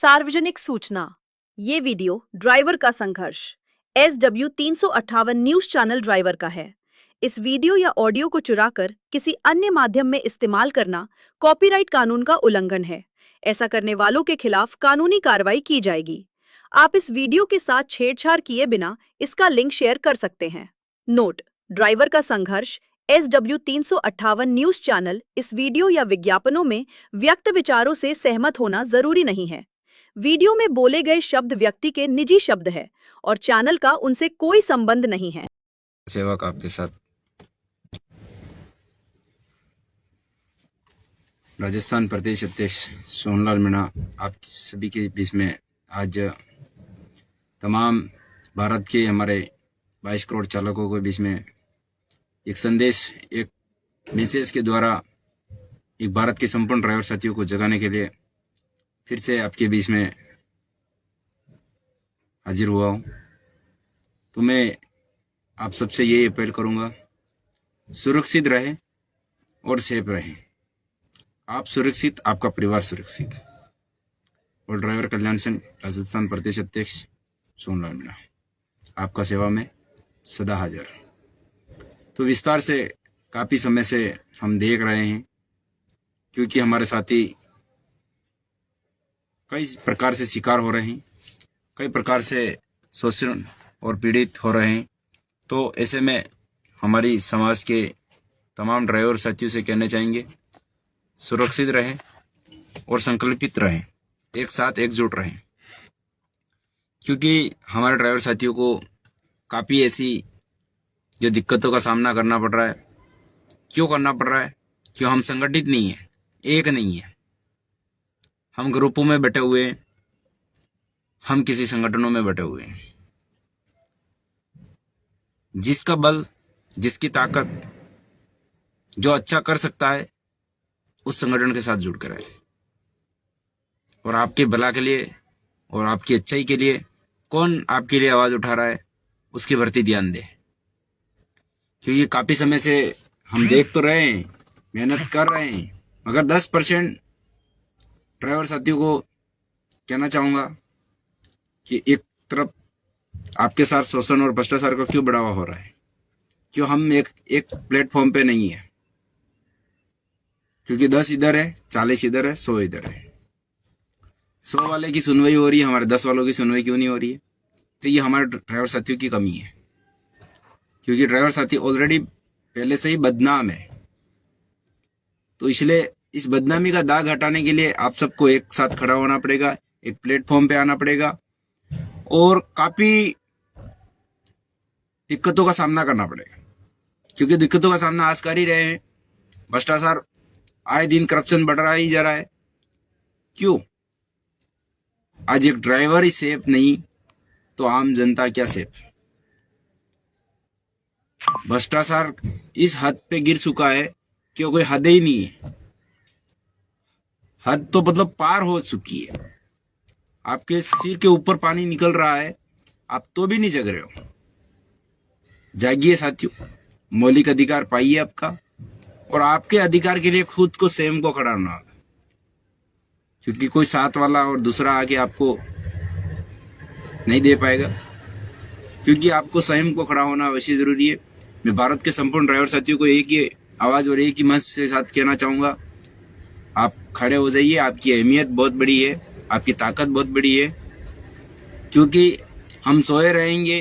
सार्वजनिक सूचना। ये वीडियो ड्राइवर का संघर्ष SW 358 न्यूज चैनल ड्राइवर का है। इस वीडियो या ऑडियो को चुराकर किसी अन्य माध्यम में इस्तेमाल करना कॉपीराइट कानून का उल्लंघन है। ऐसा करने वालों के खिलाफ कानूनी कार्रवाई की जाएगी। आप इस वीडियो के साथ छेड़छाड़ किए बिना इसका लिंक शेयर कर सकते हैं। नोट: ड्राइवर का संघर्ष SW 358 न्यूज चैनल इस वीडियो या विज्ञापनों में व्यक्त विचारों से सहमत होना जरूरी नहीं है। वीडियो में बोले गए शब्द व्यक्ति के निजी शब्द है और चैनल का उनसे कोई संबंध नहीं है। सेवक आपके साथ राजस्थान प्रदेश अध्यक्ष सोनलाल मीणा आप सभी के बीच में आज तमाम भारत के हमारे 22 करोड़ चालकों के बीच में एक संदेश, एक मैसेज के द्वारा एक भारत के संपूर्ण ड्राइवर साथियों को जगाने के लिए फिर से आपके बीच में हाजिर हुआ हूँ। तो मैं आप सबसे ये अपील करूँगा, सुरक्षित रहें और सेफ रहें। आप सुरक्षित, आपका परिवार सुरक्षित। और ड्राइवर कल्याण संघ राजस्थान प्रदेश अध्यक्ष सोनलाल मीणा आपका सेवा में सदा हाजिर। तो विस्तार से काफ़ी समय से हम देख रहे हैं, क्योंकि हमारे साथी कई प्रकार से शिकार हो रहे हैं, कई प्रकार से शोषण और पीड़ित हो रहे हैं। तो ऐसे में हमारी समाज के तमाम ड्राइवर साथियों से कहना चाहेंगे, सुरक्षित रहें और संकल्पित रहें, एक साथ एकजुट रहें। क्योंकि हमारे ड्राइवर साथियों को काफ़ी ऐसी जो दिक्कतों का सामना करना पड़ रहा है। क्यों करना पड़ रहा है? क्यों हम संगठित नहीं हैं, एक नहीं है। हम ग्रुपों में बैठे हुए हैं, हम किसी संगठनों में बैठे हुए हैं। जिसका बल, जिसकी ताकत, जो अच्छा कर सकता है, उस संगठन के साथ जुड़ कर आए और आपके भला के लिए और आपकी अच्छाई के लिए कौन आपके लिए आवाज उठा रहा है, उसके प्रति ध्यान दे। क्योंकि काफी समय से हम देख तो रहे हैं, मेहनत कर रहे हैं, मगर 10% ड्राइवर साथियों को कहना चाहूंगा कि एक तरफ आपके साथ शोषण और भ्रष्टाचार को क्यों बढ़ावा हो रहा है, क्यों हम एक प्लेटफॉर्म पे नहीं है। क्योंकि 10 इधर है, 40 इधर है, 100 इधर है। 100 वाले की सुनवाई हो रही है, हमारे 10 वालों की सुनवाई क्यों नहीं हो रही है? तो ये हमारे ड्राइवर साथियों की कमी है। क्योंकि ड्राइवर साथी ऑलरेडी पहले से ही बदनाम है। तो इसलिए इस बदनामी का दाग हटाने के लिए आप सबको एक साथ खड़ा होना पड़ेगा, एक प्लेटफॉर्म पे आना पड़ेगा और काफी दिक्कतों का सामना करना पड़ेगा। क्योंकि दिक्कतों का सामना आज कर ही रहे हैं। भ्रष्टाचार आए दिन, करप्शन बढ़ रहा ही जा रहा है। क्यों? आज एक ड्राइवर ही सेफ नहीं तो आम जनता क्या सेफ? भ्रष्टाचार इस हद पे गिर चुका है कि कोई हद ही नहीं है। हद तो मतलब पार हो चुकी है। आपके सिर के ऊपर पानी निकल रहा है, आप तो भी नहीं जग रहे हो। जागिए साथियों, मौलिक अधिकार पाइए आपका, और आपके अधिकार के लिए खुद को स्वयं को खड़ा होना होगा। क्योंकि कोई साथ वाला और दूसरा आके आपको नहीं दे पाएगा। क्योंकि आपको स्वयं को खड़ा होना अवश्य जरूरी है। मैं भारत के संपूर्ण ड्राइवर साथियों को एक ही आवाज और एक ही मंच के साथ कहना चाहूंगा, आप खड़े हो जाइए। आपकी अहमियत बहुत बड़ी है, आपकी ताकत बहुत बड़ी है। क्योंकि हम सोए रहेंगे।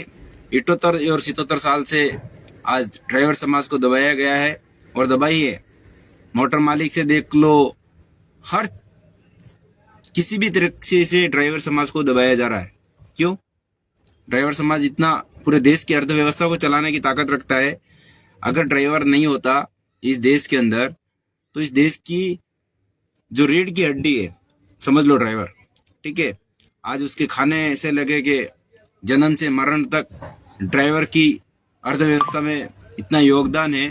78 और 77 साल से आज ड्राइवर समाज को दबाया गया है और दबाई है। मोटर मालिक से देख लो, हर किसी भी तरीके से ड्राइवर समाज को दबाया जा रहा है। क्यों? ड्राइवर समाज इतना पूरे देश की अर्थव्यवस्था को चलाने की ताकत रखता है। अगर ड्राइवर नहीं होता इस देश के अंदर, तो इस देश की जो रीढ़ की हड्डी है, समझ लो ड्राइवर, ठीक है, आज उसके खाने ऐसे लगे कि जन्म से मरण तक ड्राइवर की अर्थव्यवस्था में इतना योगदान है।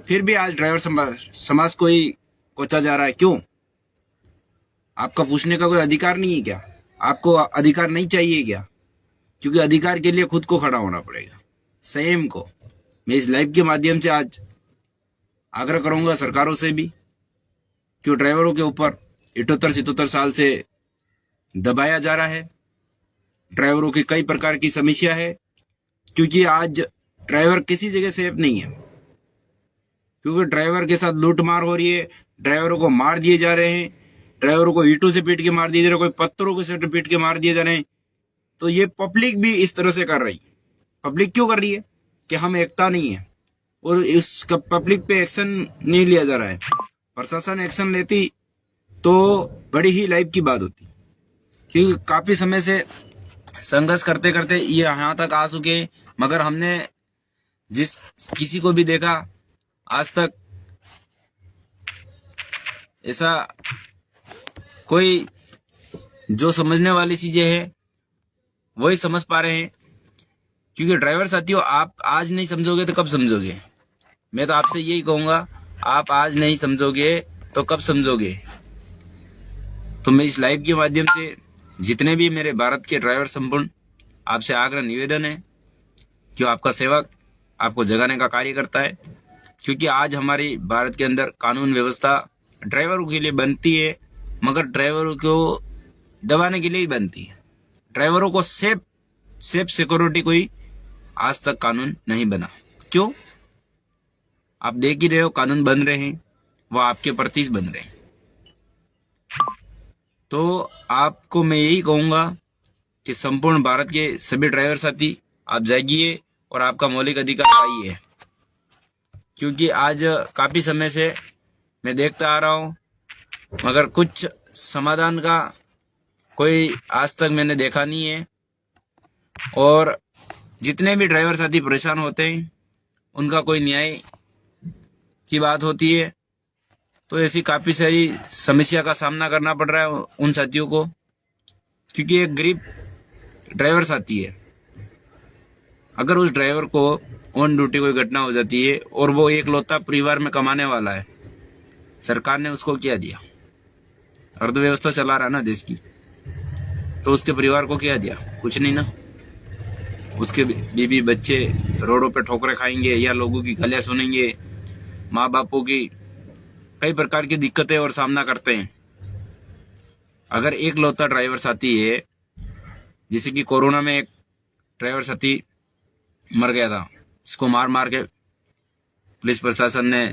फिर भी आज ड्राइवर समाज को ही कोचा जा रहा है। क्यों? आपका पूछने का कोई अधिकार नहीं है क्या? आपको अधिकार नहीं चाहिए क्या? क्योंकि अधिकार के लिए खुद को खड़ा होना पड़ेगा, स्वयं को। मैं इस लाइव के माध्यम से आज आग्रह करूंगा सरकारों से भी, क्यों ड्राइवरों के ऊपर 78-77 साल से दबाया जा रहा है। ड्राइवरों की कई प्रकार की समस्या है, क्योंकि आज ड्राइवर किसी जगह सेफ नहीं है, क्योंकि ड्राइवर के साथ लूटमार हो रही है, ड्राइवरों को मार दिए जा रहे हैं, ड्राइवरों को ईंटों से पीट के मार दिए जा रहे हैं, कोई पत्थरों को से पीट के मार दिए जा रहे हैं। तो ये पब्लिक भी इस तरह से कर रही। पब्लिक क्यों कर रही है? कि हम एकता नहीं है, और इस पब्लिक पे एक्शन नहीं लिया जा रहा है। प्रशासन एक्शन लेती तो बड़ी ही लाइफ की बात होती, क्योंकि काफी समय से संघर्ष करते करते ये यहाँ तक आ चुके, मगर हमने जिस किसी को भी देखा आज तक ऐसा कोई जो समझने वाली चीजें है वही समझ पा रहे हैं। क्योंकि ड्राइवर साथियों, आप आज नहीं समझोगे तो कब समझोगे? मैं तो आपसे यही कहूंगा, आप आज नहीं समझोगे तो कब समझोगे? तो मैं इस लाइव के माध्यम से जितने भी मेरे भारत के ड्राइवर संपूर्ण, आपसे आग्रह निवेदन है कि आपका सेवक आपको जगाने का कार्य करता है। क्योंकि आज हमारी भारत के अंदर कानून व्यवस्था ड्राइवरों के लिए बनती है, मगर ड्राइवरों को दबाने के लिए ही बनती है। ड्राइवरों को सेफ सिक्योरिटी कोई आज तक कानून नहीं बना। क्यों? आप देख ही रहे हो, कानून बन रहे हैं, वो आपके प्रति बन रहे हैं। तो आपको मैं यही कहूंगा कि संपूर्ण भारत के सभी ड्राइवर साथी आप जागिए और आपका मौलिक अधिकार पाइए। क्योंकि आज काफी समय से मैं देखता आ रहा हूं, मगर कुछ समाधान का कोई आज तक मैंने देखा नहीं है। और जितने भी ड्राइवर साथी परेशान होते हैं, उनका कोई न्याय की बात होती है, तो ऐसी काफी सारी समस्या का सामना करना पड़ रहा है उन साथियों को। क्योंकि एक गरीब ड्राइवर साथी है, अगर उस ड्राइवर को ऑन ड्यूटी कोई घटना हो जाती है और वो एक लौता परिवार में कमाने वाला है, सरकार ने उसको क्या दिया? अर्थव्यवस्था चला रहा ना देश की, तो उसके परिवार को क्या दिया? कुछ नहीं ना। उसके बीबी बच्चे रोडों पे ठोकरें खाएंगे या लोगों की गालियां सुनेंगे, माँ बापों की कई प्रकार की दिक्कतें और सामना करते हैं। अगर एक लौता ड्राइवर साथी है, जैसे कि कोरोना में एक ड्राइवर साथी मर गया था, इसको मार मार के पुलिस प्रशासन ने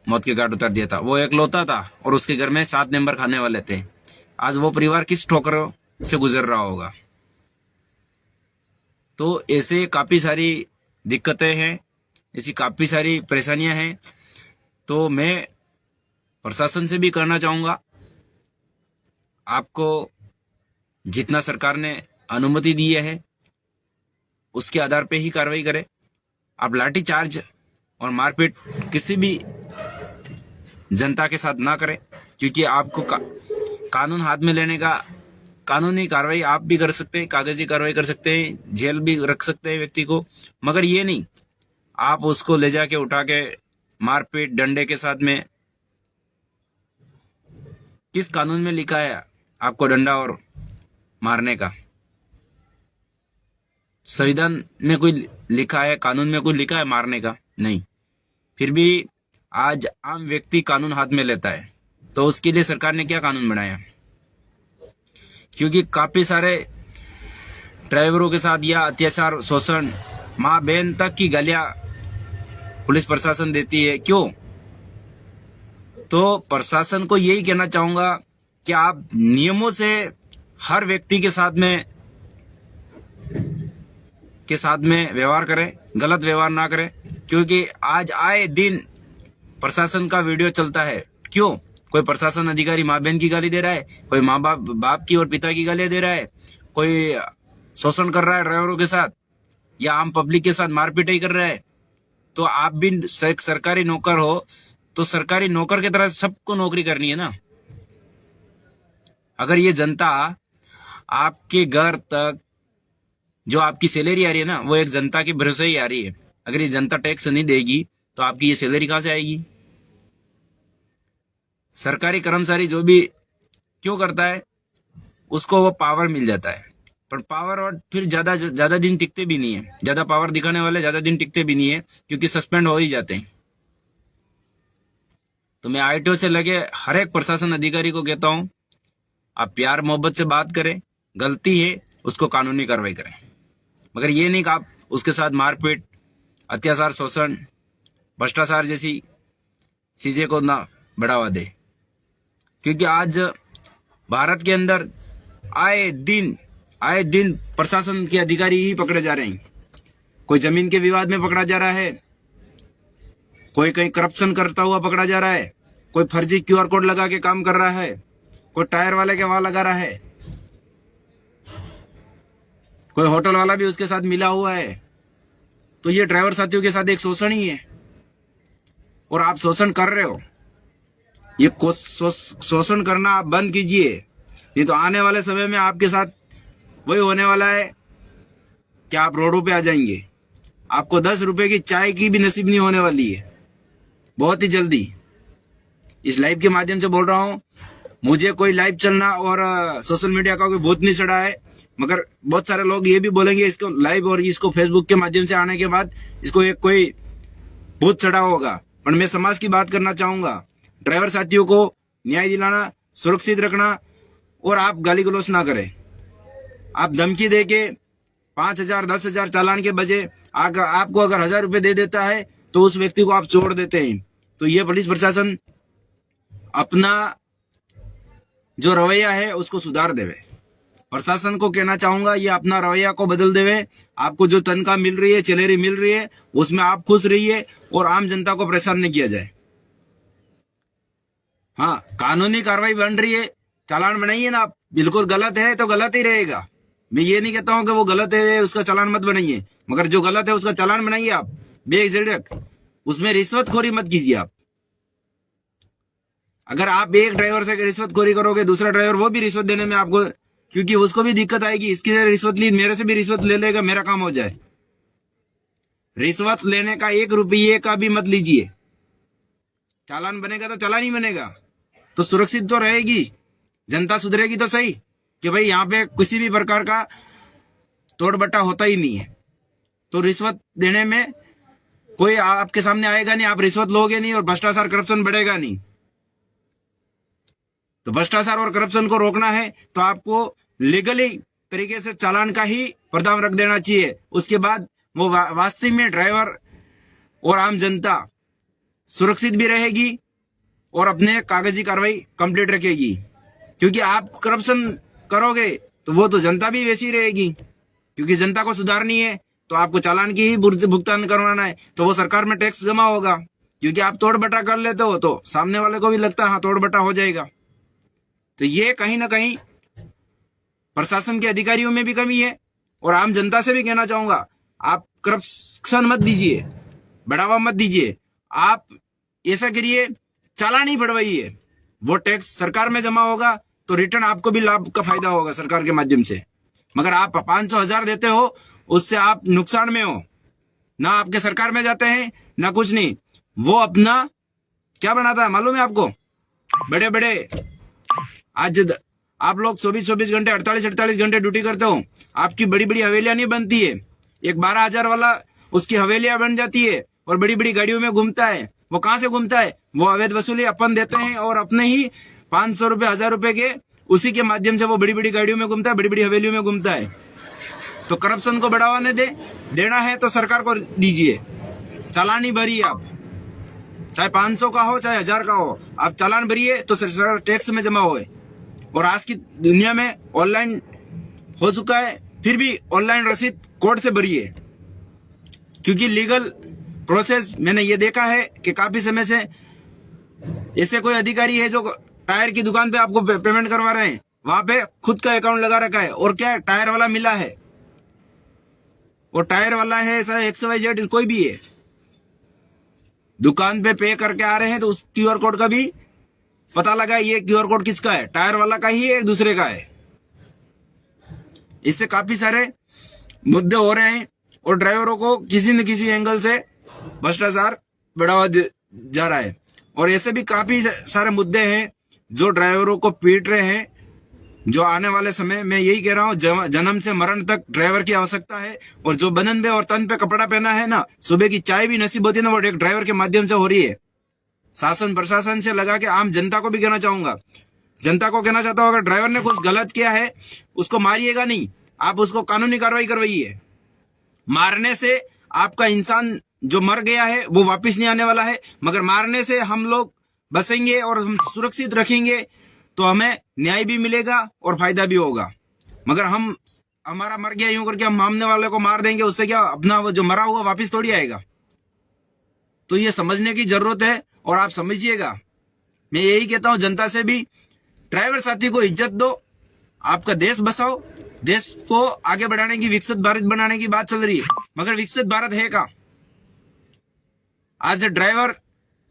मौत के घाट उतार दिया था। वो एक लौता था और उसके घर में 7 मेंबर खाने वाले थे। आज वो परिवार किस ठोकरों से गुजर रहा होगा? तो ऐसे काफी सारी दिक्कतें हैं, ऐसी काफी सारी परेशानियां हैं। तो मैं प्रशासन से भी कहना चाहूंगा, आपको जितना सरकार ने अनुमति दी है उसके आधार पे ही कार्रवाई करें। आप लाठीचार्ज और मारपीट किसी भी जनता के साथ ना करें, क्योंकि आपको कानून हाथ में लेने का कानूनी कार्रवाई आप भी कर सकते हैं, कागजी कार्रवाई कर सकते हैं, जेल भी रख सकते हैं व्यक्ति को, मगर ये नहीं आप उसको ले जाके उठा के मारपीट डंडे के साथ में। किस कानून में लिखा है आपको डंडा और मारने का? संविधान में कोई लिखा है, कानून में कोई लिखा है मारने का? नहीं। फिर भी आज आम व्यक्ति कानून हाथ में लेता है, तो उसके लिए सरकार ने क्या कानून बनाया? क्योंकि काफी सारे ड्राइवरों के साथ या अत्याचार, शोषण, माँ बहन तक की गालियां पुलिस प्रशासन देती है। क्यों? तो प्रशासन को यही कहना चाहूंगा कि आप नियमों से हर व्यक्ति के साथ में व्यवहार करें, गलत व्यवहार ना करें। क्योंकि आज आए दिन प्रशासन का वीडियो चलता है। क्यों? कोई प्रशासन अधिकारी माँ बहन की गाली दे रहा है, कोई माँ बाप की और पिता की गालियां दे रहा है, कोई शोषण कर रहा है ड्राइवरों के साथ या आम पब्लिक के साथ मारपीट कर रहा है। तो आप भी सरकारी नौकर हो, तो सरकारी नौकर की तरह सबको नौकरी करनी है ना। अगर ये जनता आपके घर तक जो आपकी सैलरी आ रही है ना, वो एक जनता के भरोसे ही आ रही है। अगर ये जनता टैक्स नहीं देगी तो आपकी ये सैलरी कहां से आएगी? सरकारी कर्मचारी जो भी क्यों करता है, उसको वो पावर मिल जाता है, पर पावर और फिर ज्यादा दिन टिकते भी नहीं है। ज्यादा पावर दिखाने वाले ज्यादा दिन टिकते भी नहीं है, क्योंकि सस्पेंड हो ही जाते हैं। तो मैं आरटीओ से लगे हर एक प्रशासन अधिकारी को कहता हूं आप प्यार मोहब्बत से बात करें, गलती है उसको कानूनी कार्रवाई करें, मगर ये नहीं कि आप उसके साथ मारपीट, अत्याचार, शोषण, भ्रष्टाचार जैसी चीजें को ना बढ़ावा दे। क्योंकि आज भारत के अंदर आए दिन प्रशासन के अधिकारी ही पकड़े जा रहे हैं। कोई जमीन के विवाद में पकड़ा जा रहा है, कोई कहीं करप्शन करता हुआ पकड़ा जा रहा है, कोई फर्जी क्यूआर कोड लगा के काम कर रहा है, कोई टायर वाले के वहां लगा रहा है, कोई होटल वाला भी उसके साथ मिला हुआ है। तो ये ड्राइवर साथियों के साथ एक शोषण ही है और आप शोषण कर रहे हो। ये शोषण करना आप बंद कीजिए, नहीं तो आने वाले समय में आपके साथ वही होने वाला है कि आप रोडों पे आ जाएंगे। आपको 10 रुपए की चाय की भी नसीब नहीं होने वाली है बहुत ही जल्दी। इस लाइव के माध्यम से बोल रहा हूँ, मुझे कोई लाइव चलना और सोशल मीडिया का कोई भूत नहीं चढ़ा है, मगर बहुत सारे लोग ये भी बोलेंगे इसको लाइव और इसको फेसबुक के माध्यम से आने के बाद इसको एक कोई भूत चढ़ा होगा। पर मैं समाज की बात करना चाहूंगा। ड्राइवर साथियों को न्याय दिलाना, सुरक्षित रखना, और आप गाली गलौज ना करें। आप धमकी दे के 5,000 10,000 चालान के बजाय आपको अगर 1,000 रुपए दे देता है तो उस व्यक्ति को आप छोड़ देते हैं। तो ये पुलिस प्रशासन अपना जो रवैया है उसको सुधार देवे। प्रशासन को कहना चाहूंगा, ये अपना रवैया को बदल देवे। आपको जो तनख्वाह मिल रही है, सैलरी मिल रही है, उसमें आप खुश रहिए और आम जनता को परेशान नहीं किया जाए। हाँ, कानूनी कार्रवाई बन रही है, चालान बनाइए ना। आप बिल्कुल गलत है तो गलत ही रहेगा। मैं ये नहीं कहता हूं कि वो गलत है उसका चालान मत बनाइए, मगर जो गलत है उसका चालान बनाइए आप बेझिझक। उसमें रिश्वतखोरी मत कीजिए आप। अगर आप एक ड्राइवर से रिश्वतखोरी करोगे, दूसरा ड्राइवर वो भी रिश्वत देने में आपको, क्योंकि उसको भी दिक्कत आएगी, इसकी से रिश्वत ली, मेरे से भी रिश्वत ले लेगा, मेरा काम हो जाए। रिश्वत लेने का 1 रुपये का भी मत लीजिए। चालान बनेगा तो चालान ही बनेगा, तो सुरक्षित तो रहेगी, जनता सुधरेगी तो सही कि भाई यहाँ पे किसी भी प्रकार का तोड़ बट्टा होता ही नहीं है। तो रिश्वत देने में कोई आपके सामने आएगा नहीं, आप रिश्वत लोगे नहीं और भ्रष्टाचार करप्शन बढ़ेगा नहीं। तो भ्रष्टाचार और करप्शन को रोकना है तो आपको लीगली तरीके से चालान का ही प्रावधान रख देना चाहिए। उसके बाद वो वास्तव में ड्राइवर और आम जनता सुरक्षित भी रहेगी और अपने कागजी कार्रवाई कंप्लीट रखेगी। क्योंकि आप करप्शन करोगे तो वो तो जनता भी वैसी रहेगी, क्योंकि जनता को सुधारनी है तो आपको चालान की ही भुगतान करवाना है, तो वो सरकार में टैक्स जमा होगा। क्योंकि आप तोड़ बटा कर लेते हो तो सामने वाले को भी लगता है हाँ तोड़ बटा हो जाएगा। तो ये कहीं ना कहीं प्रशासन के अधिकारियों में भी कमी है। और आम जनता से भी कहना चाहूंगा, आप करप्शन मत दीजिए, बढ़ावा मत दीजिए। आप ऐसा करिए, चालान ही बढ़वाइए, वो टैक्स सरकार में जमा होगा तो रिटर्न आपको भी लाभ का फायदा होगा सरकार के माध्यम से। मगर आप 500 1000 देते हो, उससे आप नुकसान में हो, ना आपके सरकार में जाते हैं ना कुछ नहीं। वो अपना क्या बनाता है मालूम है आपको? बड़े बड़े आज आप लोग 24 घंटे 48 घंटे ड्यूटी करते हो, आपकी बड़ी बड़ी हवेलियां नहीं बनती है। एक 12,000 वाला उसकी हवेलियां बन जाती है और बड़ी बड़ी गाड़ियों में घूमता है। वो कहां से घूमता है? वो अवैध वसूली अपन देते हैं और अपने ही 500 रुपए 1000 रुपए के उसी के माध्यम से वो बड़ी बड़ी गाड़ियों में घूमता है, बड़ी बड़ी हवेलियों में घूमता है। तो करप्शन को बढ़ावा नहीं देना है तो सरकार को दीजिए, चालान ही भरिए आप, चाहे 500 का हो चाहे 1000 का हो, आप चालान भरिए तो सरकार टैक्स में जमा होए। और आज की दुनिया में ऑनलाइन हो चुका है, फिर भी ऑनलाइन रसीद कोर्ट से भरिए, क्योंकि लीगल प्रोसेस मैंने ये देखा है कि काफी समय से ऐसे कोई अधिकारी है जो टायर की दुकान पे आपको पेमेंट करवा रहे हैं, वहां पे खुद का अकाउंट लगा रखा है और क्या टायर वाला मिला है, वो टायर वाला है ऐसा XYZ कोई भी है, दुकान पे पे करके आ रहे हैं तो उस QR कोड का भी पता लगा ये QR कोड किसका है, टायर वाला का ही है दूसरे का है। इससे काफी सारे मुद्दे हो रहे हैं और ड्राइवरों को किसी न किसी एंगल से भ्रष्टाचार बढ़ावा जा रहा है। और ऐसे भी काफी सारे मुद्दे हैं जो ड्राइवरों को पीट रहे हैं, जो आने वाले समय में यही कह रहा हूं, जन्म से मरण तक ड्राइवर की आवश्यकता है। और जो बदन पे और तन पे कपड़ा पहना है ना, सुबह की चाय भी नसीब होती है ना, वो एक ड्राइवर के माध्यम से हो रही है। शासन प्रशासन से लगा के आम जनता को भी कहना चाहूंगा, जनता को कहना चाहता हूं, अगर ड्राइवर ने कुछ गलत किया है उसको मारिएगा नहीं, आप उसको कानूनी कार्रवाई करवाइए। मारने से आपका इंसान जो मर गया है वो वापस नहीं आने वाला है, मगर मारने से हम लोग बचेंगे और हम सुरक्षित रखेंगे तो हमें न्याय भी मिलेगा और फायदा भी होगा। मगर हम हमारा मर गया यूं करके हम मामने वाले को मार देंगे, उससे क्या अपना वो जो मरा हुआ वापस थोड़ी आएगा। तो ये समझने की जरूरत है और आप समझिएगा। मैं यही कहता हूं जनता से भी, ड्राइवर साथी को इज्जत दो, आपका देश बसाओ। देश को आगे बढ़ाने की, विकसित भारत बनाने की बात चल रही है, मगर विकसित भारत है का? आज ड्राइवर,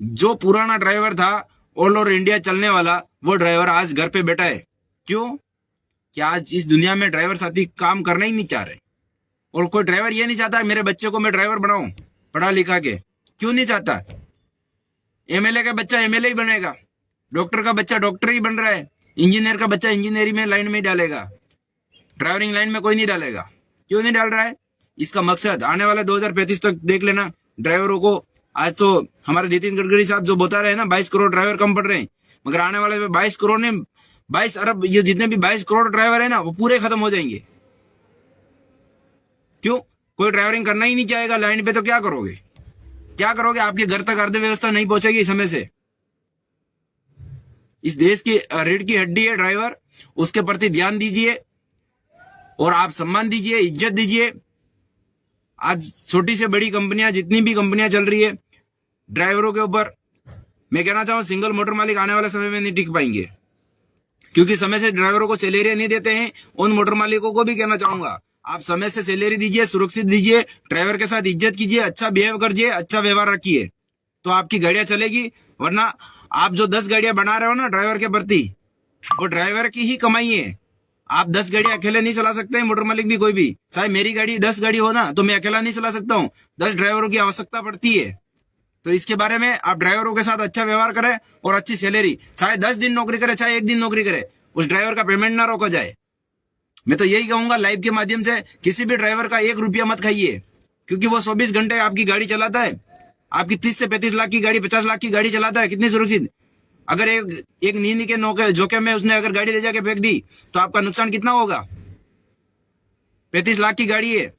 जो पुराना ड्राइवर था ऑल ओवर इंडिया चलने वाला, वो ड्राइवर आज घर पे बैठा है। क्यों? कि आज इस दुनिया में ड्राइवर साथी काम करना ही नहीं चाह रहे। और कोई ड्राइवर ये नहीं चाहता मेरे बच्चे को मैं ड्राइवर बनाऊं पढ़ा लिखा के। क्यों नहीं चाहता? एमएलए का बच्चा एमएलए ही बनेगा, डॉक्टर का बच्चा डॉक्टर ही बन रहा है, इंजीनियर का बच्चा इंजीनियरिंग में लाइन में डालेगा, ड्राइविंग लाइन में कोई नहीं डालेगा। क्यों नहीं डाल रहा है? इसका मकसद आने वाले 2035 तक देख लेना ड्राइवरों को। आज तो हमारे नितिन गडकरी साहब जो बता रहे हैं ना, 22 करोड़ ड्राइवर कम पड़ रहे हैं, मगर आने वाले 22 करोड़ ने 22 अरब, ये जितने भी 22 करोड़ ड्राइवर है ना, वो पूरे खत्म हो जाएंगे। क्यों? कोई ड्राइवरिंग करना ही नहीं चाहेगा लाइन पे, तो क्या करोगे? क्या करोगे? आपके घर तक अर्थव्यवस्था नहीं पहुंचेगी समय से। इस देश की रीढ़ की हड्डी है ड्राइवर, उसके प्रति ध्यान दीजिए और आप सम्मान दीजिए, इज्जत दीजिए। आज छोटी से बड़ी कंपनियां, जितनी भी कंपनियां चल रही है ड्राइवरों के ऊपर, मैं कहना चाहूँ सिंगल मोटर मालिक आने वाले समय में नहीं टिक पाएंगे, क्योंकि समय से ड्राइवरों को सैलरी नहीं देते हैं। उन मोटर मालिकों को भी कहना चाहूंगा, आप समय से सैलरी दीजिए, सुरक्षित दीजिए, ड्राइवर के साथ इज्जत कीजिए, अच्छा बिहेव करिए, अच्छा व्यवहार रखिए, तो आपकी गाड़ियां चलेगी। वरना आप जो 10 गाड़ियां बना रहे हो ना ड्राइवर के प्रति, वो ड्राइवर की ही कमाई है। आप 10 गाड़ी अकेले नहीं चला सकते हैं, मोटर मालिक भी कोई भी। चाहे मेरी गाड़ी 10 गाड़ी हो ना, तो मैं अकेला नहीं चला सकता हूँ, 10 ड्राइवरों की आवश्यकता पड़ती है। तो इसके बारे में आप ड्राइवरों के साथ अच्छा व्यवहार करें और अच्छी सैलरी, चाहे 10 दिन नौकरी करे, चाहे 1 दिन नौकरी करे, उस ड्राइवर का पेमेंट ना रोका जाए। मैं तो यही कहूंगा लाइव के माध्यम से, किसी भी ड्राइवर का 1 रुपया मत खाइए, क्योंकि वो 24 घंटे आपकी गाड़ी चलाता है। आपकी 30 से 35 लाख की गाड़ी, 50 लाख की गाड़ी चलाता है, कितनी सुरक्षित। अगर एक नींद के जोखिम में उसने अगर गाड़ी ले जाके फेंक दी तो आपका नुकसान कितना होगा? 35 लाख की गाड़ी है,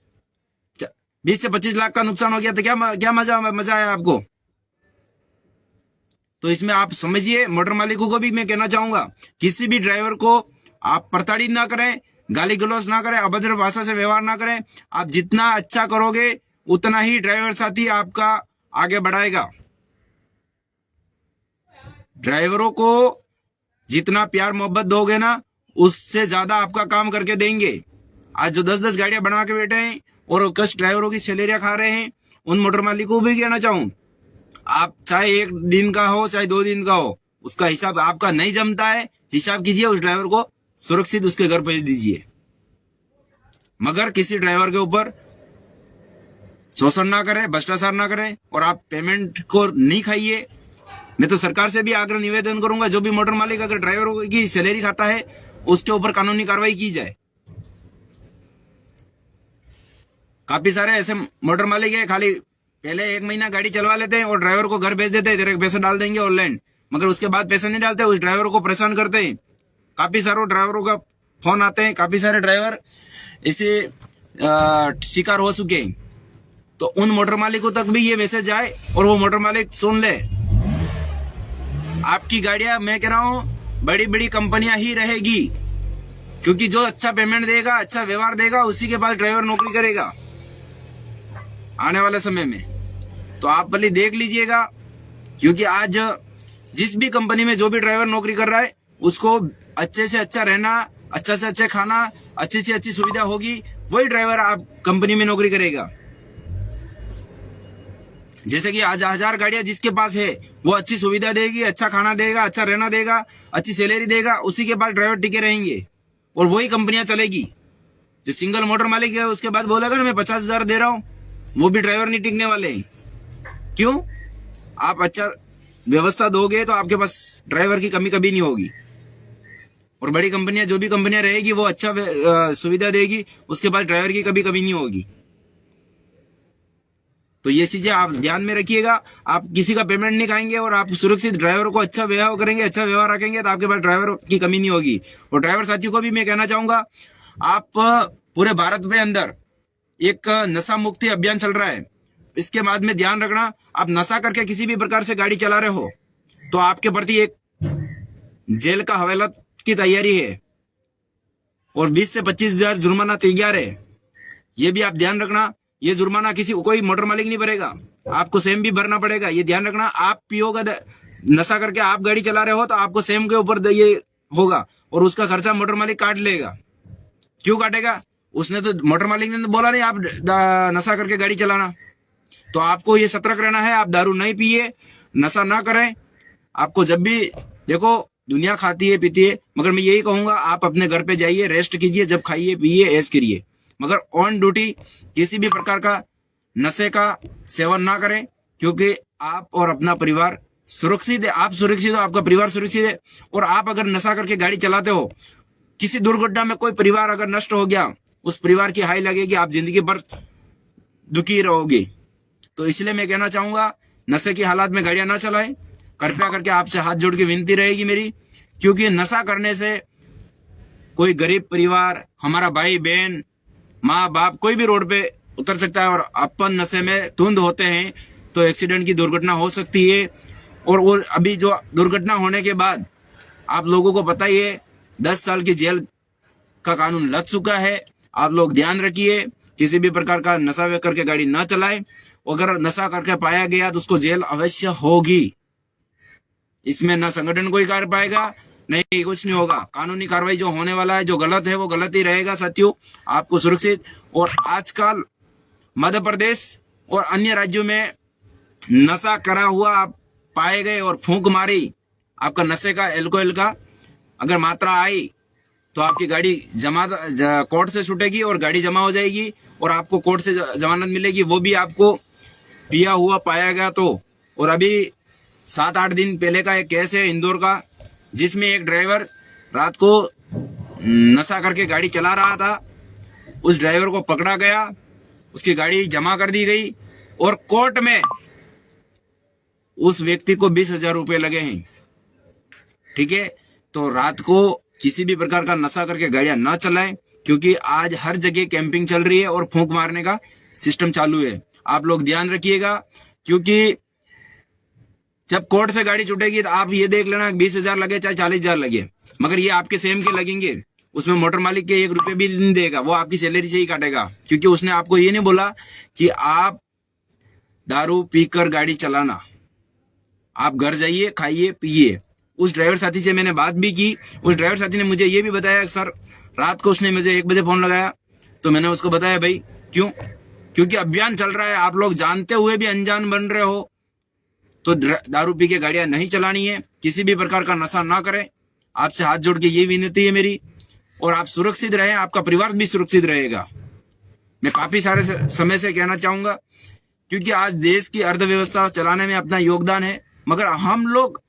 20 से 25 लाख का नुकसान हो गया तो क्या मजा आया आपको? तो इसमें आप समझिए। मोटर मालिकों को भी मैं कहना चाहूंगा, किसी भी ड्राइवर को आप प्रताड़ित ना करें, गाली गलौज ना करें, अभद्र भाषा से व्यवहार ना करें। आप जितना अच्छा करोगे उतना ही ड्राइवर साथी आपका आगे बढ़ाएगा। ड्राइवरों को जितना प्यार मोहब्बत दोगे ना, उससे ज्यादा आपका काम करके देंगे। आज जो 10-10 गाड़ियां बना के बैठे हैं और कष्ट ड्राइवरों की सैलरियां खा रहे हैं, उन मोटर मालिकों को भी कहना चाहूं, आप चाहे 1 दिन का हो चाहे 2 दिन का हो, उसका हिसाब आपका नहीं जमता है, हिसाब कीजिए, उस ड्राइवर को सुरक्षित उसके घर भेज दीजिए। मगर किसी ड्राइवर के ऊपर शोषण ना करें, भ्रष्टाचार ना करें और आप पेमेंट को नहीं खाइए। मैं तो सरकार से भी आग्रह निवेदन करूंगा, जो भी मोटर मालिक अगर ड्राइवर की सैलरी खाता है उसके ऊपर कानूनी कार्रवाई की जाए। काफी सारे ऐसे मोटर मालिक है, खाली पहले 1 महीना गाड़ी चलवा लेते हैं और ड्राइवर को घर भेज देते हैं, तेरे पैसे डाल देंगे ऑनलाइन, मगर उसके बाद पैसे नहीं डालते, उस ड्राइवर को परेशान करते हैं। काफी सारे ड्राइवरों का फोन आते हैं, काफी सारे ड्राइवर इसे शिकार हो चुके हैं। तो उन मोटर मालिकों तक भी ये मैसेज आए और वो मोटर मालिक सुन ले, आपकी गाड़ियां, मैं कह रहा हूं, बड़ी बड़ी कंपनियां ही रहेगी, क्योंकि जो अच्छा पेमेंट देगा, अच्छा व्यवहार देगा, उसी के पास ड्राइवर नौकरी करेगा आने वाले समय में। तो आप भले देख लीजिएगा, क्योंकि आज जिस भी कंपनी में जो भी ड्राइवर नौकरी कर रहा है, उसको अच्छे से अच्छा रहना, अच्छा से अच्छा खाना, अच्छी से अच्छी सुविधा होगी, वही ड्राइवर आप कंपनी में नौकरी करेगा। जैसे कि आज 1000 गाड़ियां जिसके पास है, वो अच्छी सुविधा देगी, अच्छा खाना देगा, अच्छा रहना देगा, अच्छी सैलरी देगा, उसी के पास ड्राइवर टिके रहेंगे और वही कंपनियां चलेगी। जो सिंगल मोटर मालिक है उसके बाद बोलेगा ना मैं 50,000 दे रहा हूं, वो भी ड्राइवर नहीं टिकने वाले हैं। क्यों? आप अच्छा व्यवस्था दोगे तो आपके पास ड्राइवर की कमी कभी नहीं होगी। और बड़ी कंपनियां, जो भी कंपनियां रहेगी, वो अच्छा सुविधा देगी, उसके बाद ड्राइवर की कभी कमी नहीं होगी। तो ये चीजें आप ध्यान में रखिएगा। आप किसी का पेमेंट नहीं खाएंगे और आप सुरक्षित ड्राइवर को अच्छा व्यवहार करेंगे, अच्छा व्यवहार रखेंगे, तो आपके पास ड्राइवर की कमी नहीं होगी। और ड्राइवर साथियों को भी मैं कहना चाहूंगा, आप पूरे भारत में अंदर एक नशा मुक्ति अभियान चल रहा है। इसके बाद में ध्यान रखना, आप नशा करके किसी भी प्रकार से गाड़ी चला रहे हो तो आपके प्रति एक जेल का हवाला की तैयारी है और 20 से 25,000 जुर्माना तैयार है। ये भी आप ध्यान रखना। ये जुर्माना किसी कोई मोटर मालिक नहीं भरेगा, आपको सेम भी भरना पड़ेगा। ये ध्यान रखना। आप पियोगा, नशा करके आप गाड़ी चला रहे हो तो आपको सेम के ऊपर ये होगा और उसका खर्चा मोटर मालिक काट लेगा। क्यों काटेगा? उसने तो, मोटर मालिक ने तो बोला नहीं आप नशा करके गाड़ी चलाना। तो आपको ये सतर्क रहना है। आप दारू नहीं पिए, नशा ना करें। आपको जब भी देखो, दुनिया खाती है पीती है, मगर मैं यही कहूंगा आप अपने घर पे जाइए, रेस्ट कीजिए, जब खाइए पिए ऐश करिए, मगर ऑन ड्यूटी किसी भी प्रकार का नशे का सेवन ना करें, क्योंकि आप और अपना परिवार सुरक्षित है। आप सुरक्षित हो, आपका परिवार सुरक्षित है। और आप अगर नशा करके गाड़ी चलाते हो, किसी दुर्घटना में कोई परिवार अगर नष्ट हो गया, उस परिवार की हाई लगेगी, आप जिंदगी भर दुखी रहोगे। तो इसलिए मैं कहना चाहूंगा, नशे की हालात में गाड़ियां ना चलाएं। कृपया करके आपसे हाथ जोड़ के विनती रहेगी मेरी, क्योंकि नशा करने से कोई गरीब परिवार, हमारा भाई बहन, माँ बाप, कोई भी रोड पे उतर सकता है। और अपन नशे में धुंध होते हैं तो एक्सीडेंट की दुर्घटना हो सकती है। और वो अभी जो दुर्घटना होने के बाद आप लोगों को पता ही है, 10 साल की जेल का कानून लग चुका है। आप लोग ध्यान रखिए, किसी भी प्रकार का नशा करके गाड़ी ना चलाएं। अगर नशा करके पाया गया तो उसको जेल अवश्य होगी। इसमें ना संगठन कोई कर पाएगा, नहीं कुछ नहीं होगा। कानूनी कार्रवाई जो होने वाला है, जो गलत है वो गलत ही रहेगा साथियों। आपको सुरक्षित, और आजकल मध्य प्रदेश और अन्य राज्यों में नशा करा हुआ आप पाए गए और फूंक मारी, आपका नशे का, एल्कोहल का अगर मात्रा आई तो आपकी गाड़ी कोर्ट से छूटेगी और गाड़ी जमा हो जाएगी और आपको कोर्ट से जमानत मिलेगी, वो भी आपको पिया हुआ पाया गया तो। और अभी 7-8 दिन पहले का एक केस है इंदौर का, जिसमें एक ड्राइवर रात को नशा करके गाड़ी चला रहा था। उस ड्राइवर को पकड़ा गया, उसकी गाड़ी जमा कर दी गई और कोर्ट में उस व्यक्ति को 20,000 रुपए लगे हैं। ठीक है, तो रात को किसी भी प्रकार का नशा करके गाड़ियां ना चलाएं, क्योंकि आज हर जगह कैंपिंग चल रही है और फूंक मारने का सिस्टम चालू है। आप लोग ध्यान रखिएगा, क्योंकि जब कोर्ट से गाड़ी छूटेगी तो आप ये देख लेना 20,000 लगे चाहे 40,000 लगे, मगर ये आपके सेम के लगेंगे। उसमें मोटर मालिक के 1 रुपए भी नहीं देगा, वो आपकी सैलरी से ही काटेगा, क्योंकि उसने आपको ये नहीं बोला कि आप दारू पीकर गाड़ी चलाना। आप घर जाइए, खाइए पिए। उस ड्राइवर साथी से मैंने बात भी की। उस ड्राइवर साथी ने मुझे ये भी बताया सर, रात को उसने मुझे 1 बजे फोन लगाया तो मैंने उसको बताया भाई क्यों, क्योंकि अभियान चल रहा है, आप लोग जानते हुए भी अनजान बन रहे हो, तो दारू पी के गाड़ियां नहीं चलानी है। किसी भी प्रकार का नशा ना करें। आपसे हाथ जोड़ के ये विनती है मेरी, और आप सुरक्षित रहें, आपका परिवार भी सुरक्षित रहेगा। मैं काफी सारे समय से कहना चाहूंगा, क्योंकि आज देश की अर्थव्यवस्था चलाने में अपना योगदान है, मगर हम लोग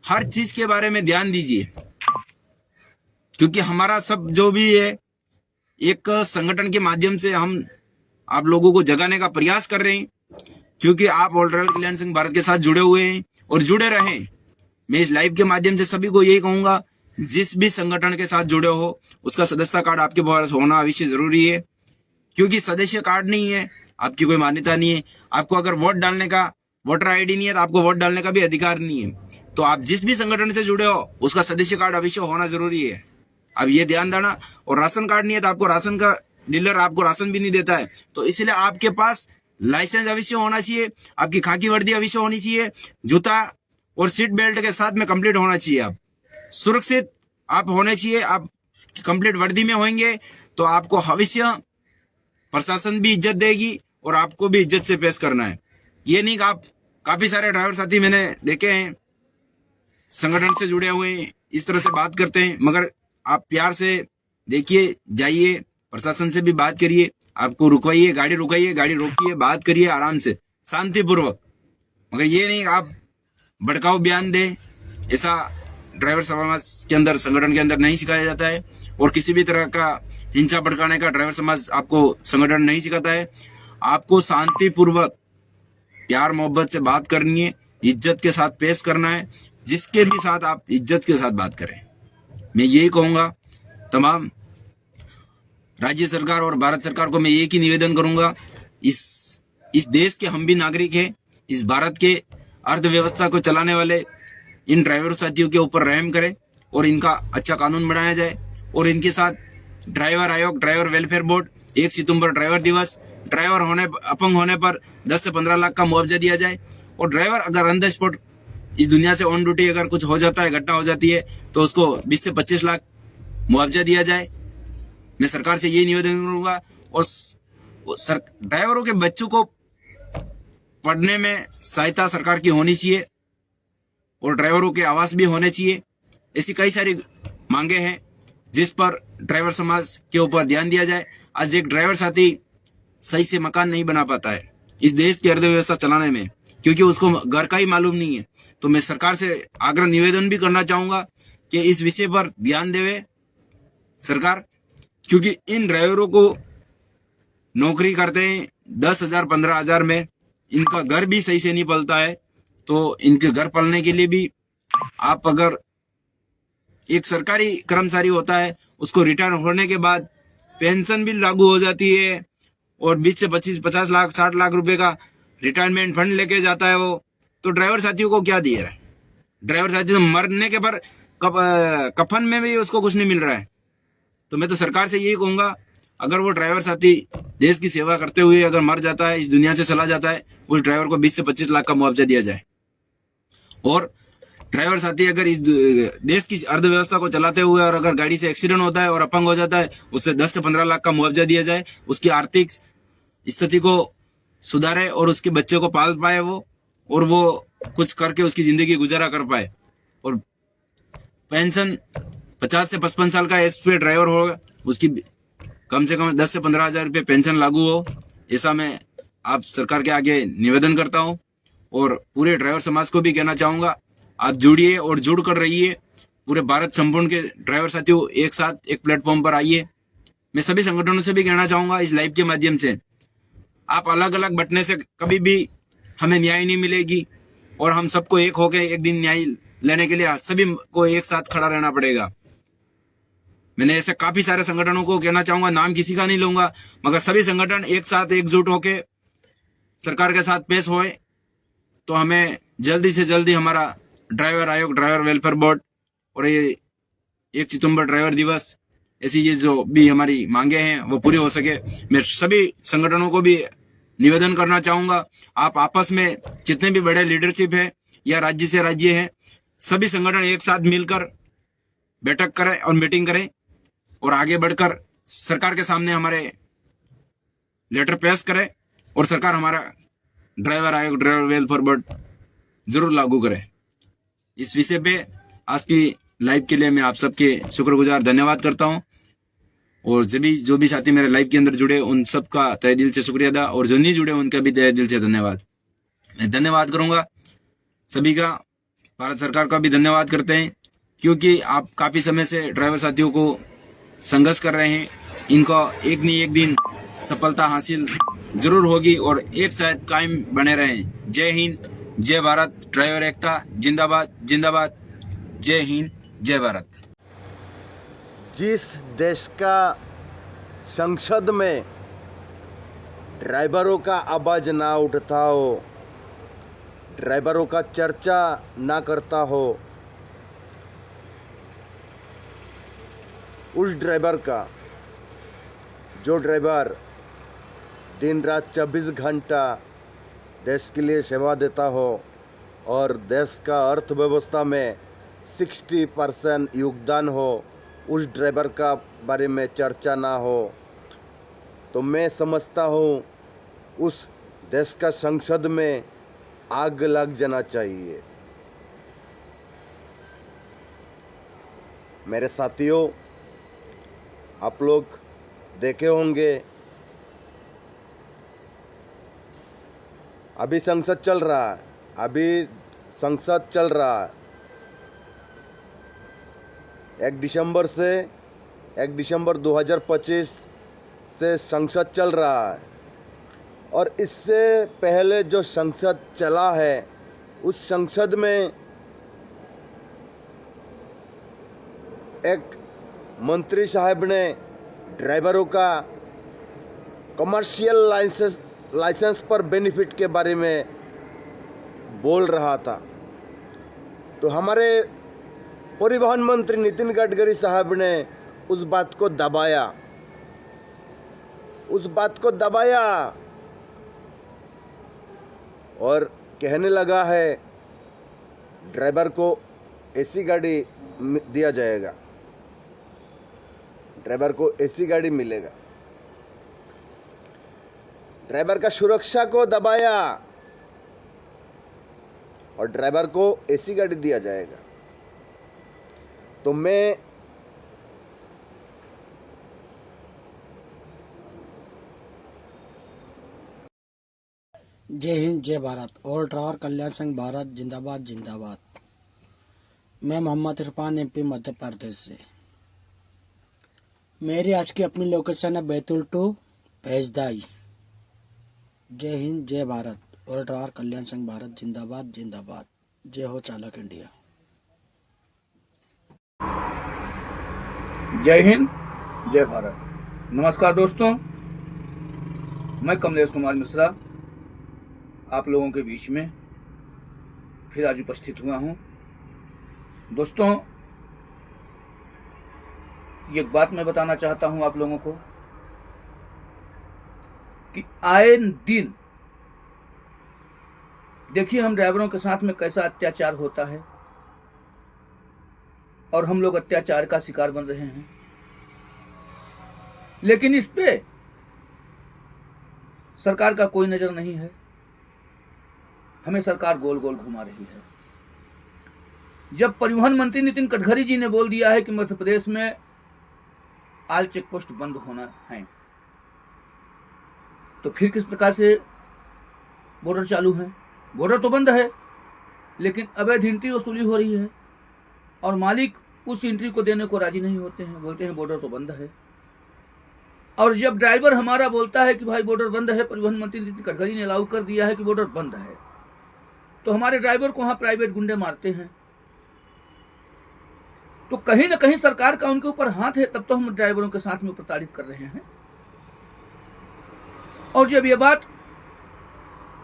हर चीज के बारे में ध्यान दीजिए, क्योंकि हमारा सब जो भी है एक संगठन के माध्यम से हम आप लोगों को जगाने का प्रयास कर रहे हैं, क्योंकि आप ऑल ड्राइवर कल्याण संघ भारत के साथ जुड़े हुए हैं और जुड़े रहें। मैं इस लाइव के माध्यम से सभी को यही कहूंगा, जिस भी संगठन के साथ जुड़े हो उसका सदस्यता कार्ड आपके पास होना अवश्य जरूरी है, क्योंकि सदस्य कार्ड नहीं है आपकी कोई मान्यता नहीं है। आपको अगर वोट डालने का वोटर आईडी नहीं है तो आपको वोट डालने का भी अधिकार नहीं है। तो आप जिस भी संगठन से जुड़े हो उसका सदस्य कार्ड अवश्य होना जरूरी है, अब ये ध्यान देना। और राशन कार्ड नहीं है तो आपको राशन का डीलर आपको राशन भी नहीं देता है, तो इसलिए आपके पास लाइसेंस अवश्य होना चाहिए, आपकी खाकी वर्दी अवश्य होनी चाहिए, जूता और सीट बेल्ट के साथ में कंप्लीट होना चाहिए। आप सुरक्षित आप होने चाहिए। आप कंप्लीट वर्दी में होंगे तो आपको अवश्य प्रशासन भी इज्जत देगी और आपको भी इज्जत से पेश करना है। ये नहीं कि आप, काफी सारे ड्राइवर साथी मैंने देखे हैं संगठन से जुड़े हुए हैं, इस तरह से बात करते हैं, मगर आप प्यार से देखिए, जाइए, प्रशासन से भी बात करिए, आपको रुकवाइए, गाड़ी रुकाइए, गाड़ी रोकिए, बात करिए आराम से, शांतिपूर्वक। मगर ये नहीं आप भड़काऊ बयान दे, ऐसा ड्राइवर समाज के अंदर, संगठन के अंदर नहीं सिखाया जाता है। और किसी भी तरह का हिंसा भड़काने का ड्राइवर समाज आपको संगठन नहीं सिखाता है। आपको शांतिपूर्वक प्यार मोहब्बत से बात करनी है, इज्जत के साथ पेश करना है, जिसके भी साथ आप इज्जत के साथ बात करें। मैं यही कहूंगा तमाम राज्य सरकार और भारत सरकार को, मैं एक ही निवेदन करूंगा, इस देश के हम भी नागरिक हैं, इस भारत के अर्थव्यवस्था को चलाने वाले इन ड्राइवर साथियों के ऊपर रहम करें और इनका अच्छा कानून बनाया जाए। और इनके साथ ड्राइवर आयोग, ड्राइवर वेलफेयर बोर्ड, 1 सितंबर ड्राइवर दिवस, ड्राइवर अपंग होने पर 10 से 15 लाख का मुआवजा दिया जाए। और ड्राइवर अगर ऑन द स्पॉट इस दुनिया से ऑन ड्यूटी अगर कुछ हो जाता है, घटना हो जाती है, तो उसको 20 से 25 लाख मुआवजा दिया जाए। मैं सरकार से यही निवेदन करूंगा। और ड्राइवरों के बच्चों को पढ़ने में सहायता सरकार की होनी चाहिए और ड्राइवरों के आवास भी होने चाहिए। ऐसी कई सारी मांगे हैं जिस पर ड्राइवर समाज के ऊपर ध्यान दिया जाए। आज एक ड्राइवर साथी सही से मकान नहीं बना पाता है इस देश की अर्थव्यवस्था चलाने में, क्योंकि उसको घर का ही मालूम नहीं है। तो मैं सरकार से आग्रह निवेदन भी करना चाहूंगा कि इस विषय पर ध्यान देवे सरकार, क्योंकि इन ड्राइवरों को नौकरी करते हैं 10,000 15,000 में, इनका घर भी सही से नहीं पलता है। तो इनके घर पलने के लिए भी आप अगर एक सरकारी कर्मचारी होता है, उसको रिटायर होने के बाद पेंशन भी लागू हो जाती है और 20 से 25 50 लाख 60 लाख रुपए का रिटायरमेंट फंड लेके जाता है वो। तो ड्राइवर साथियों को क्या दिया है? ड्राइवर साथी तो मरने के पर कफन में भी उसको कुछ नहीं मिल रहा है। तो मैं तो सरकार से यही कहूंगा, अगर वो ड्राइवर साथी देश की सेवा करते हुए अगर मर जाता है, इस दुनिया से चला जाता है, उस ड्राइवर को 20 से 25 लाख का मुआवजा दिया जाए। और ड्राइवर साथी अगर इस देश की अर्थव्यवस्था को चलाते हुए और अगर गाड़ी से एक्सीडेंट होता है और अपंग हो जाता है, उससे 10 से 15 लाख का मुआवजा दिया जाए। उसकी आर्थिक स्थिति को सुधारे और उसके बच्चे को पाल पाए वो, और वो कुछ करके उसकी जिंदगी गुजारा कर पाए। और पेंशन 50 से 55 साल का एज पे ड्राइवर होगा, उसकी कम से कम 10 से 15,000 रुपये पेंशन लागू हो। ऐसा मैं आप सरकार के आगे निवेदन करता हूं। और पूरे ड्राइवर समाज को भी कहना चाहूंगा, आप जुड़िए और जुड़ कर रहिए। पूरे भारत संपूर्ण के ड्राइवर साथियों एक साथ एक प्लेटफॉर्म पर आइए। मैं सभी संगठनों से भी कहना चाहूंगा इस लाइव के माध्यम से, आप अलग अलग बटने से कभी भी हमें न्याय नहीं मिलेगी और हम सबको एक होके एक दिन न्याय लेने के लिए सभी को एक साथ खड़ा रहना पड़ेगा। मैंने ऐसे काफी सारे संगठनों को कहना चाहूंगा, नाम किसी का नहीं लूंगा, मगर सभी संगठन एक साथ एकजुट होके सरकार के साथ पेश होए तो हमें जल्दी से जल्दी हमारा ड्राइवर आयोग, ड्राइवर वेलफेयर बोर्ड और ये 1 सितंबर ड्राइवर दिवस, ऐसी ये जो भी हमारी मांगे हैं वो पूरी हो सके। मैं सभी संगठनों को भी निवेदन करना चाहूंगा, आप आपस में जितने भी बड़े लीडरशिप है या राज्य से राज्य है, सभी संगठन एक साथ मिलकर बैठक करें और मीटिंग करें और आगे बढ़कर सरकार के सामने हमारे लेटर पेश करें और सरकार हमारा ड्राइवर आयोग, ड्राइवर वेलफेयर बोर्ड जरूर लागू करे। इस विषय पे आज की लाइव के लिए मैं आप सबके शुक्रगुजार धन्यवाद करता हूं। और जो भी साथी मेरे लाइव के अंदर जुड़े उन सबका तहे दिल से शुक्रिया अदा, और जो नहीं जुड़े उनका भी तहे दिल से धन्यवाद। मैं धन्यवाद करूंगा सभी का, भारत सरकार का भी धन्यवाद करते हैं, क्योंकि आप काफी समय से ड्राइवर साथियों को संघर्ष कर रहे हैं। इनका एक नहीं एक दिन सफलता हासिल जरूर होगी और एक साथ कायम बने रहें। जय हिंद, जय भारत, ड्राइवर एकता जिंदाबाद जिंदाबाद। जय हिंद, जय भारत। जिस देश का संसद में ड्राइवरों का आवाज ना उठता हो, ड्राइवरों का चर्चा ना करता हो, उस ड्राइवर का, जो ड्राइवर दिन रात 24 घंटा देश के लिए सेवा देता हो और देश का अर्थव्यवस्था में 60% योगदान हो, उस ड्राइवर का बारे में चर्चा ना हो, तो मैं समझता हूँ उस देश का संसद में आग लग जाना चाहिए। मेरे साथियों, आप लोग देखे होंगे अभी संसद चल रहा है, 1 दिसंबर 2025 से संसद चल रहा है और इससे पहले जो संसद चला है उस संसद में एक मंत्री साहब ने ड्राइवरों का कमर्शियल लाइसेंस पर बेनिफिट के बारे में बोल रहा था। तो हमारे परिवहन मंत्री नितिन गडकरी साहब ने उस बात को दबाया और कहने लगा है ड्राइवर को एसी गाड़ी दिया जाएगा, ड्राइवर को एसी गाड़ी मिलेगा। ड्राइवर का सुरक्षा को दबाया और ड्राइवर को एसी गाड़ी दिया जाएगा। तो मैं जय हिंद जय भारत। ऑल ड्राइवर कल्याण संघ भारत जिंदाबाद जिंदाबाद। मैं मोहम्मद इरफान एमपी मध्य प्रदेश से। मेरी आज की अपनी लोकेशन है बैतूल टू भैजदाई। जय हिंद जय भारत। ऑल ड्राइवर कल्याण संघ भारत जिंदाबाद जिंदाबाद। जय हो चालक इंडिया। जय हिंद जय भारत। नमस्कार दोस्तों, मैं कमलेश कुमार मिश्रा आप लोगों के बीच में फिर आज उपस्थित हुआ हूं। दोस्तों, ये एक बात मैं बताना चाहता हूं आप लोगों को कि आए दिन देखिए हम ड्राइवरों के साथ में कैसा अत्याचार होता है और हम लोग अत्याचार का शिकार बन रहे हैं। लेकिन इस पे सरकार का कोई नजर नहीं है। हमें सरकार गोल गोल घुमा रही है। जब परिवहन मंत्री नितिन गडकरी जी ने बोल दिया है कि मध्य प्रदेश में आल चेक पोस्ट बंद होना है, तो फिर किस प्रकार से बॉर्डर चालू है? बॉर्डर तो बंद है, लेकिन अवैध एंट्री वसूली हो रही है और मालिक उस एंट्री को देने को राजी नहीं होते हैं, बोलते हैं बॉर्डर तो बंद है। और जब ड्राइवर हमारा बोलता है कि भाई बॉर्डर बंद है, परिवहन मंत्री नितिन गडकरी ने अलाउ कर दिया है कि बॉर्डर बंद है, तो हमारे ड्राइवर को वहां प्राइवेट गुंडे मारते हैं। तो कहीं ना कहीं सरकार का उनके ऊपर हाथ है, तब तो हम ड्राइवरों के साथ में प्रताड़ित कर रहे हैं। और जब ये बात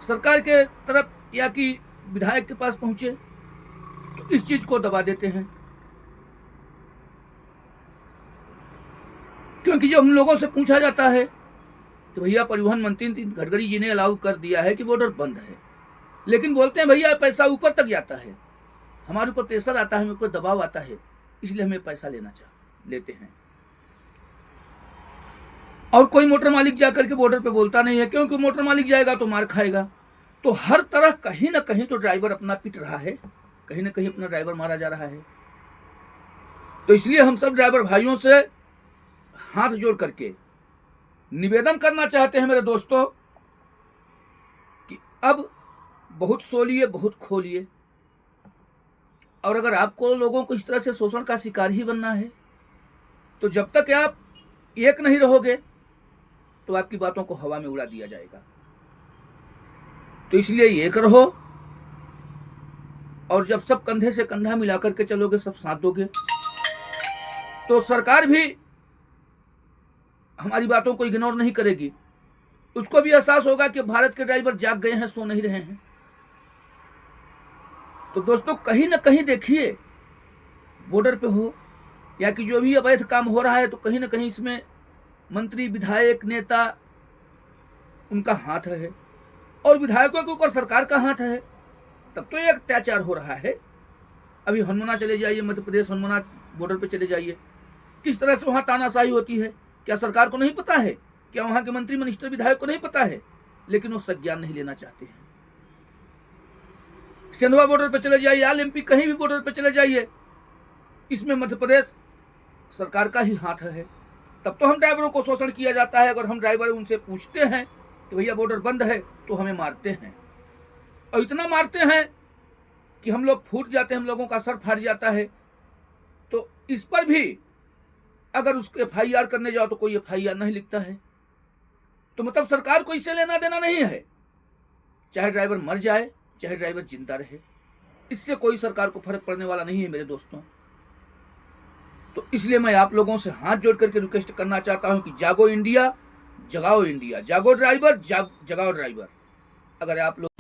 सरकार के तरफ या कि विधायक के पास पहुंचे तो इस चीज को दबा देते हैं, क्योंकि जब हम लोगों से पूछा जाता है तो भैया परिवहन मंत्री नितिन गडकरी जी ने अलाउ कर दिया है कि बॉर्डर बंद है, लेकिन बोलते हैं भैया पैसा ऊपर तक जाता है, हमारे ऊपर प्रेशर आता है, हमारे ऊपर दबाव आता है, इसलिए हमें पैसा लेते हैं। और कोई मोटर मालिक जाकर के बॉर्डर पे बोलता नहीं है, क्योंकि मोटर मालिक जाएगा तो मार खाएगा। तो हर तरह कहीं ना कहीं तो ड्राइवर अपना पिट रहा है, कहीं ना कहीं अपना ड्राइवर मारा जा रहा है। तो इसलिए हम सब ड्राइवर भाइयों से हाथ जोड़ करके निवेदन करना चाहते हैं मेरे दोस्तों कि अब बहुत सोलिए बहुत खोलिए। और अगर आपको लोगों को इस तरह से शोषण का शिकार ही बनना है, तो जब तक आप एक नहीं रहोगे तो आपकी बातों को हवा में उड़ा दिया जाएगा। तो इसलिए एक रहो, और जब सब कंधे से कंधा मिलाकर के चलोगे, सब साथ दोगे, तो सरकार भी हमारी बातों को इग्नोर नहीं करेगी। उसको भी एहसास होगा कि भारत के ड्राइवर जाग गए हैं, सो नहीं रहे हैं। तो दोस्तों, कहीं ना कहीं देखिए, बॉर्डर पे हो या कि जो भी अवैध काम हो रहा है, तो कहीं ना कहीं इसमें मंत्री, विधायक, नेता, उनका हाथ है और विधायकों के ऊपर सरकार का हाथ है। तब तो ये अत्याचार हो रहा है। अभी हनुमाना चले जाइए, मध्य प्रदेश हनुमाना बॉर्डर पे चले जाइए, किस तरह से वहां तानाशाही होती है। क्या सरकार को नहीं पता है? क्या वहां के मंत्री, मिनिस्टर, विधायक को नहीं पता है? लेकिन वो संज्ञान नहीं लेना चाहते हैं। सेंधवा बॉर्डर पे चले जाइए, आल एमपी कहीं भी बॉर्डर पे चले जाइए, इसमें मध्य प्रदेश सरकार का ही हाथ है। तब तो हम ड्राइवरों को शोषण किया जाता है। अगर हम ड्राइवर उनसे पूछते हैं कि भैया बॉर्डर बंद है, तो हमें मारते हैं, और इतना मारते हैं कि हम लोग फूट जाते हैं, हम लोगों का सर फाड़ जाता है। तो इस पर भी अगर उसके FIR करने जाओ तो कोई FIR नहीं लिखता है। तो मतलब सरकार को इससे लेना देना नहीं है। चाहे ड्राइवर मर जाए, चाहे ड्राइवर जिंदा रहे, इससे कोई सरकार को फर्क पड़ने वाला नहीं है मेरे दोस्तों। तो इसलिए मैं आप लोगों से हाथ जोड़ करके रिक्वेस्ट करना चाहता हूं कि जागो इंडिया, जगाओ इंडिया, जागो ड्राइवर, जगाओ ड्राइवर। अगर आप लोग